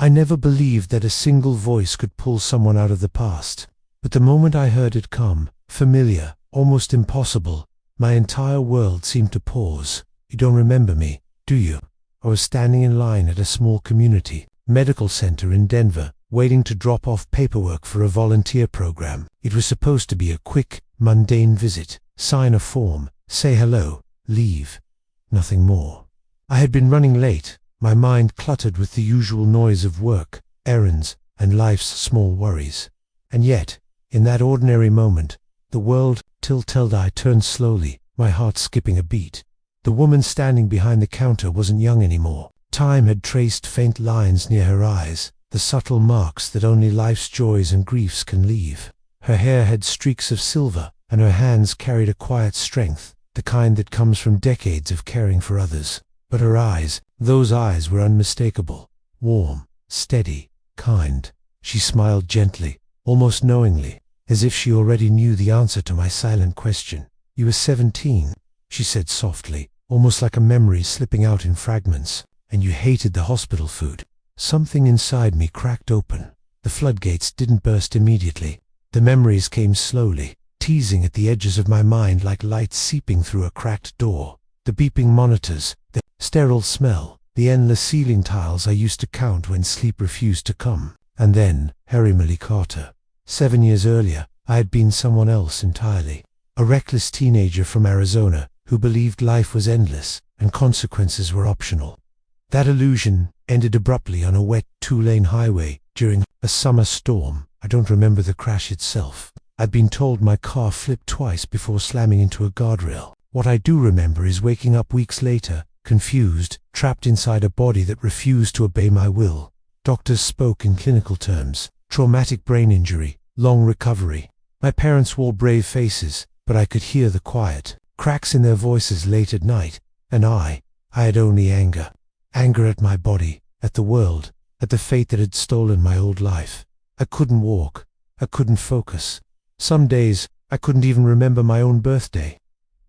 I never believed that a single voice could pull someone out of the past. But the moment I heard it come, familiar, almost impossible, my entire world seemed to pause. You don't remember me, do you? I was standing in line at a small community medical center in Denver, waiting to drop off paperwork for a volunteer program. It was supposed to be a quick, mundane visit, sign a form, say hello, leave. Nothing more. I had been running late, my mind cluttered with the usual noise of work, errands, and life's small worries. And yet, in that ordinary moment, the world, till I turned slowly, my heart skipping a beat. The woman standing behind the counter wasn't young anymore. Time had traced faint lines near her eyes, the subtle marks that only life's joys and griefs can leave. Her hair had streaks of silver, and her hands carried a quiet strength, the kind that comes from decades of caring for others. But her eyes, those eyes were unmistakable, warm, steady, kind. She smiled gently, almost knowingly, as if she already knew the answer to my silent question. "You were 17, she said softly, almost like a memory slipping out in fragments. "And you hated the hospital food." Something inside me cracked open. The floodgates didn't burst immediately. The memories came slowly, teasing at the edges of my mind like light seeping through a cracked door. The beeping monitors, the sterile smell, the endless ceiling tiles I used to count when sleep refused to come. And then, Harry Millie Carter. 7 years earlier, I had been someone else entirely. A reckless teenager from Arizona who believed life was endless and consequences were optional. That illusion ended abruptly on a wet 2-lane highway during a summer storm. I don't remember the crash itself. I'd been told my car flipped twice before slamming into a guardrail. What I do remember is waking up weeks later, confused, trapped inside a body that refused to obey my will. Doctors spoke in clinical terms: traumatic brain injury, long recovery. My parents wore brave faces, but I could hear the quiet cracks in their voices late at night, and I had only anger. Anger at my body, at the world, at the fate that had stolen my old life. I couldn't walk. I couldn't focus. Some days, I couldn't even remember my own birthday.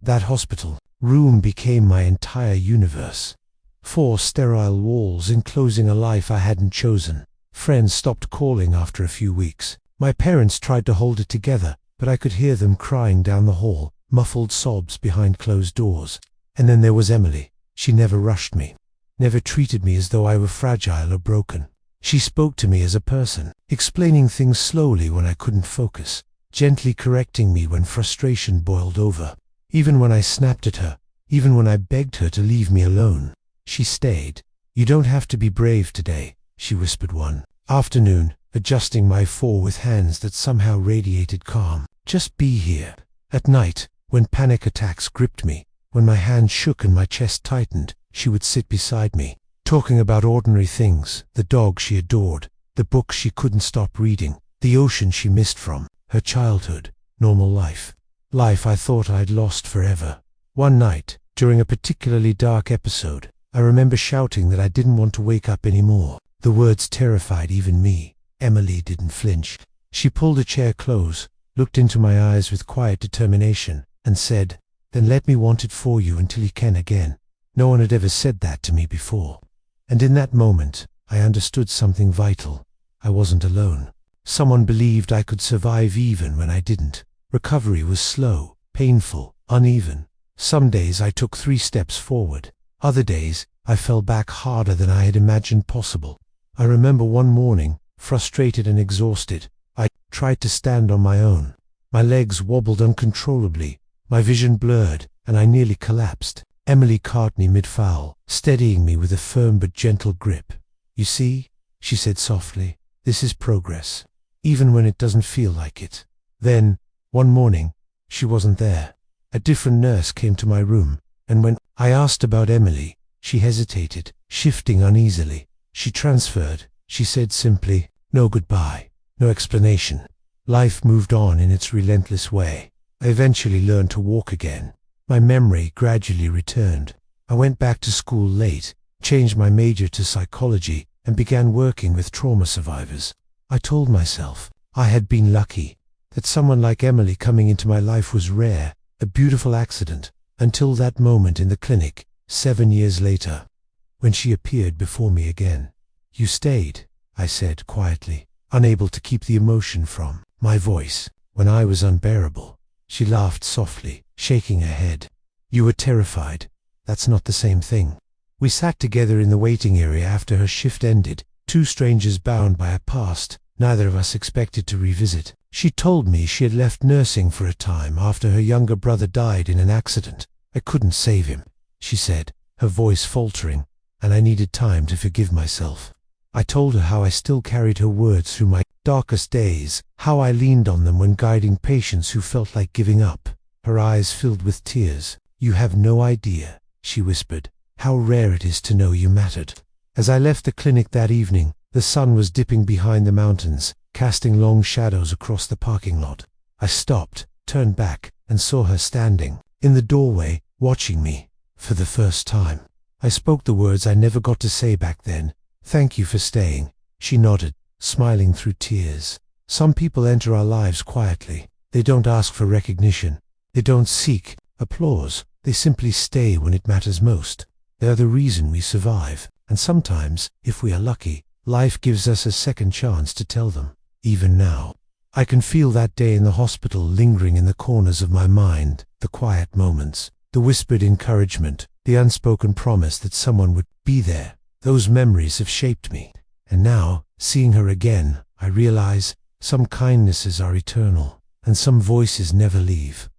That hospital room became my entire universe. 4 sterile walls enclosing a life I hadn't chosen. Friends stopped calling after a few weeks. My parents tried to hold it together, but I could hear them crying down the hall, muffled sobs behind closed doors. And then there was Emily. She never rushed me, never treated me as though I were fragile or broken. She spoke to me as a person, explaining things slowly when I couldn't focus, gently correcting me when frustration boiled over. Even when I snapped at her, even when I begged her to leave me alone, she stayed. "You don't have to be brave today," she whispered one afternoon, adjusting my fore with hands that somehow radiated calm. "Just be here." At night, when panic attacks gripped me, when my hands shook and my chest tightened, she would sit beside me, talking about ordinary things: the dog she adored, the books she couldn't stop reading, the ocean she missed from, her childhood, normal life. Life I thought I'd lost forever. One night, during a particularly dark episode, I remember shouting that I didn't want to wake up anymore. The words terrified even me. Emily didn't flinch. She pulled a chair close, looked into my eyes with quiet determination, and said, "Then let me want it for you until you can again." No one had ever said that to me before. And in that moment, I understood something vital. I wasn't alone. Someone believed I could survive even when I didn't. Recovery was slow, painful, uneven. Some days I took 3 steps forward. Other days, I fell back harder than I had imagined possible. I remember one morning, frustrated and exhausted, I tried to stand on my own. My legs wobbled uncontrollably, my vision blurred, and I nearly collapsed. Emily caught me mid-foul, steadying me with a firm but gentle grip. "You see," she said softly, "this is progress, even when it doesn't feel like it." Then, one morning, she wasn't there. A different nurse came to my room, and when I asked about Emily, she hesitated, shifting uneasily. She transferred. She said simply, "No goodbye, no explanation." Life moved on in its relentless way. I eventually learned to walk again. My memory gradually returned. I went back to school late, changed my major to psychology, and began working with trauma survivors. I told myself I had been lucky, that someone like Emily coming into my life was rare, a beautiful accident, until that moment in the clinic, 7 years later, when she appeared before me again. "You stayed," I said quietly, unable to keep the emotion from my voice. When I was unbearable. She laughed softly, shaking her head. You were terrified. That's not the same thing. We sat together in the waiting area after her shift ended, two strangers bound by a past neither of us expected to revisit. She told me she had left nursing for a time after her younger brother died in an accident. I couldn't save him, she said, her voice faltering, and I needed time to forgive myself. I told her how I still carried her words through my darkest days, how I leaned on them when guiding patients who felt like giving up. Her eyes filled with tears. You have no idea, she whispered, how rare it is to know you mattered. As I left the clinic that evening, the sun was dipping behind the mountains, casting long shadows across the parking lot. I stopped, turned back, and saw her standing in the doorway, watching me for the first time. I spoke the words I never got to say back then. Thank you for staying. She nodded, smiling through tears. Some people enter our lives quietly. They don't ask for recognition. They don't seek applause. They simply stay when it matters most. They are the reason we survive. And sometimes, if we are lucky, life gives us a second chance to tell them. Even now, I can feel that day in the hospital lingering in the corners of my mind, the quiet moments, the whispered encouragement, the unspoken promise that someone would be there. Those memories have shaped me. And now, seeing her again, I realize some kindnesses are eternal, and some voices never leave.